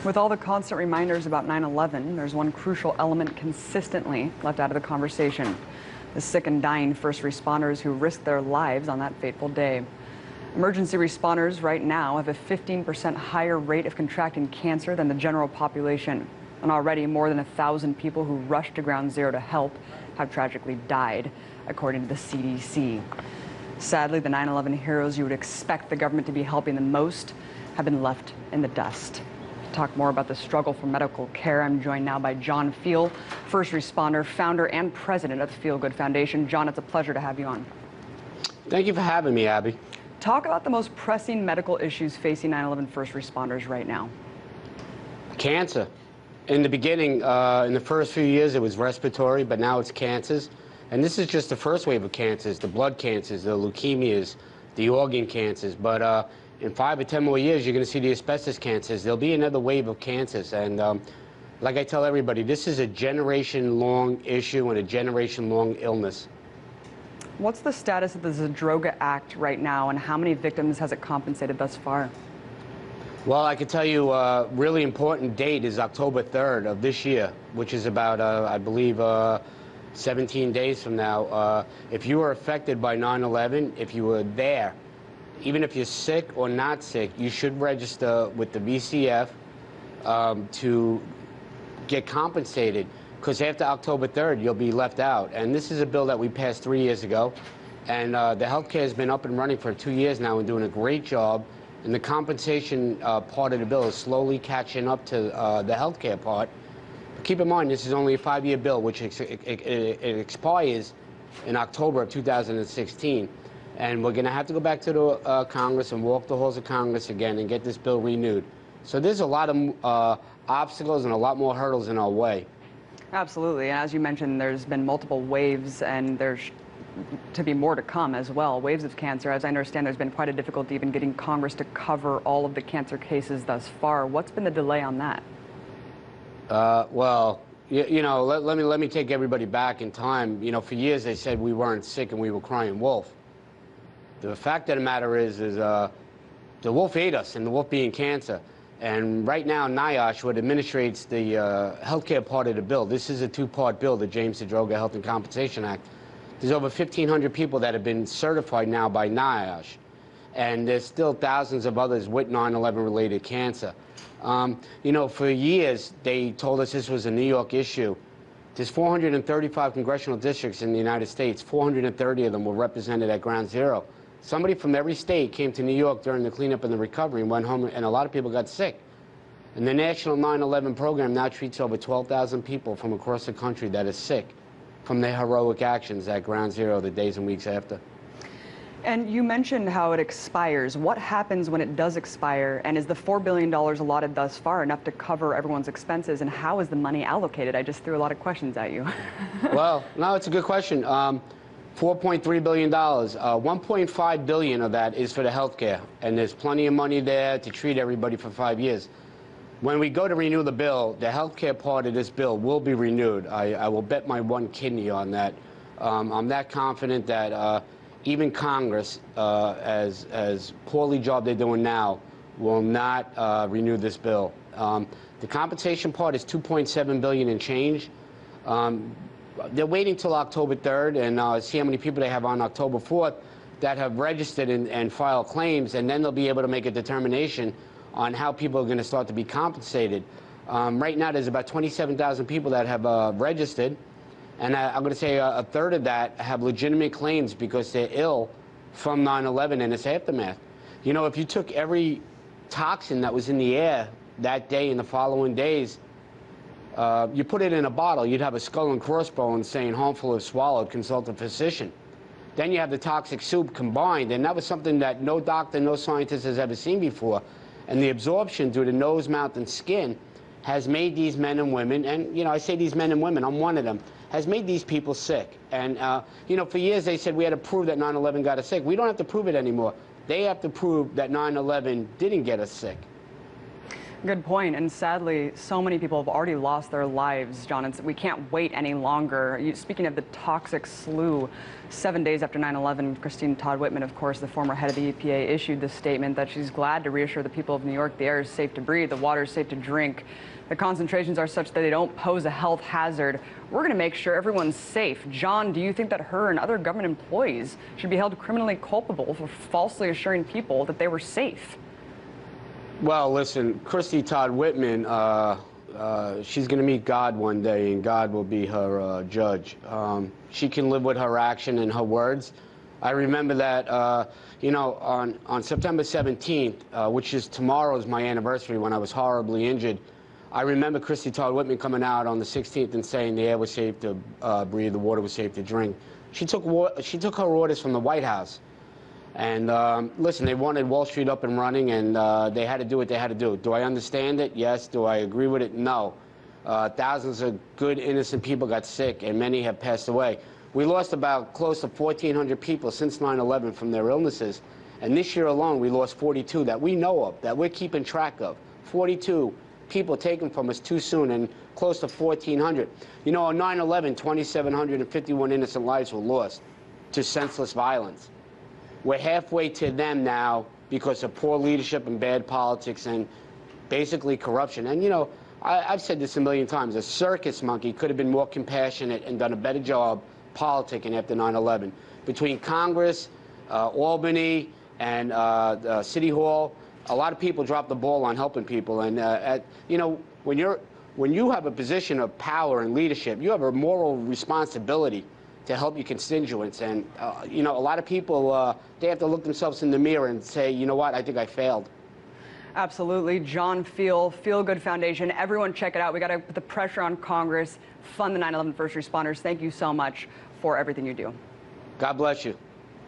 With all the constant reminders about 9/11, there's one crucial element consistently left out of the conversation: the sick and dying first responders who risked their lives on that fateful day. Emergency responders right now have a 15% higher rate of contracting cancer than the general population. And already more than 1,000 people who rushed to Ground Zero to help have tragically died, according to the CDC. Sadly, the 9/11 heroes you would expect the government to be helping the most have been left in the dust. To talk more about the struggle for medical care, I'm joined now by John Feel, first responder, founder and president of the Feel Good Foundation. John, it's a pleasure to have you on. Thank you for having me, Abby. Talk about the most pressing medical issues facing 9/11 first responders right now. Cancer. In the beginning, in the first few years, it was respiratory, but now it's cancers. And this is just the first wave of cancers: the blood cancers, the leukemias, the organ cancers. But in 5 or 10 more years, you're going to see the asbestos cancers. There'll be another wave of cancers. And like I tell everybody, this is a generation-long issue and a generation-long illness. What's the status of the Zadroga Act right now, and how many victims has it compensated thus far? Well, I can tell you a really important date is October 3rd of this year, which is about, I believe, 17 days from now. If you were affected by 9/11, if you were there, even if you're sick or not sick, you should register with the VCF to get compensated, because after October 3rd, you'll be left out. And this is a bill that we passed 3 years ago, and the healthcare has been up and running for 2 years now and doing a great job. And the compensation part of the bill is slowly catching up to the healthcare part. But keep in mind, this is only a 5-year bill, which it expires in October of 2016. And we're going to have to go back to the Congress and walk the halls of Congress again and get this bill renewed. So there's a lot of obstacles and a lot more hurdles in our way. Absolutely. And as you mentioned, there's been multiple waves, and there's to be more to come as well. Waves of cancer. As I understand, there's been quite a difficulty even getting Congress to cover all of the cancer cases thus far. What's been the delay on that? Well, you know, let me take everybody back in time. You know, for years they said we weren't sick and we were crying wolf. The fact of the matter is the wolf ate us, and the wolf being cancer. And right now, NIOSH, what administrates the healthcare part of the bill, this is a 2-part bill, the James Zadroga Health and Compensation Act. There's over 1,500 people that have been certified now by NIOSH, and there's still thousands of others with 9/11 related cancer. You know, for years they told us this was a New York issue. There's 435 congressional districts in the United States. 430 of them were represented at Ground Zero. Somebody from every state came to New York during the cleanup and the recovery and went home, and a lot of people got sick. And the National 9/11 program now treats over 12,000 people from across the country that are sick from their heroic actions at Ground Zero the days and weeks after. And you mentioned how it expires. What happens when it does expire? And is the $4 billion allotted thus far enough to cover everyone's expenses? And how is the money allocated? I just threw a lot of questions at you. Well, no, it's a good question. $4.3 billion. $1.5 billion of that is for the health care, and there's plenty of money there to treat everybody for 5 years. When we go to renew the bill, the health care part of this bill will be renewed. I will bet my one kidney on that. I'm that confident that even Congress, as poorly job they're doing now, will not renew this bill. The compensation part is $2.7 billion and change. They're waiting till October 3rd and see how many people they have on October 4th that have registered and filed claims, and then they'll be able to make a determination on how people are going to start to be compensated. Right now, there's about 27,000 people that have registered, and I'm going to say a third of that have legitimate claims because they're ill from 9/11 and its aftermath. You know, if you took every toxin that was in the air that day and the following days, you put it in a bottle, you'd have a skull and crossbones saying harmful if swallowed, consult a physician. Then you have the toxic soup combined, and that was something that no doctor, no scientist has ever seen before. And the absorption due to nose, mouth, and skin has made these men and women, and, you know, I say these men and women, I'm one of them, has made these people sick. And, you know, for years they said we had to prove that 9/11 got us sick. We don't have to prove it anymore. They have to prove that 9/11 didn't get us sick. Good point. And sadly, so many people have already lost their lives, John. We can't wait any longer. Speaking of the toxic slew, 7 days after 9/11, Christine Todd Whitman, of course, the former head of the EPA, issued this statement that she's glad to reassure the people of New York the air is safe to breathe, the water is safe to drink. The concentrations are such that they don't pose a health hazard. We're going to make sure everyone's safe. John, do you think that her and other government employees should be held criminally culpable for falsely assuring people that they were safe? Well, listen, Christy Todd Whitman, she's going to meet God one day, and God will be her judge. She can live with her action and her words. I remember that, you know, on September 17th, which is tomorrow's my anniversary when I was horribly injured, I remember Christy Todd Whitman coming out on the 16th and saying the air was safe to breathe, the water was safe to drink. She took her orders from the White House. And listen, they wanted Wall Street up and running, and they had to do what they had to do. Do I understand it? Yes. Do I agree with it? No. Thousands of good, innocent people got sick, and many have passed away. We lost about close to 1,400 people since 9/11 from their illnesses. And this year alone, we lost 42 that we know of, that we're keeping track of. 42 people taken from us too soon, and close to 1,400. You know, on 9/11, 2,751 innocent lives were lost to senseless violence. We're halfway to them now because of poor leadership and bad politics and basically corruption. And, you know, I've said this a million times. A circus monkey could have been more compassionate and done a better job politicking after 9/11. Between Congress, Albany, and City Hall, a lot of people dropped the ball on helping people. And, you know, when you have a position of power and leadership, you have a moral responsibility to help your constituents. And, you know, a lot of people, they have to look themselves in the mirror and say, you know what, I think I failed. Absolutely. John Feel Good Foundation. Everyone check it out. We got to put the pressure on Congress, fund the 9/11 first responders. Thank you so much for everything you do. God bless you.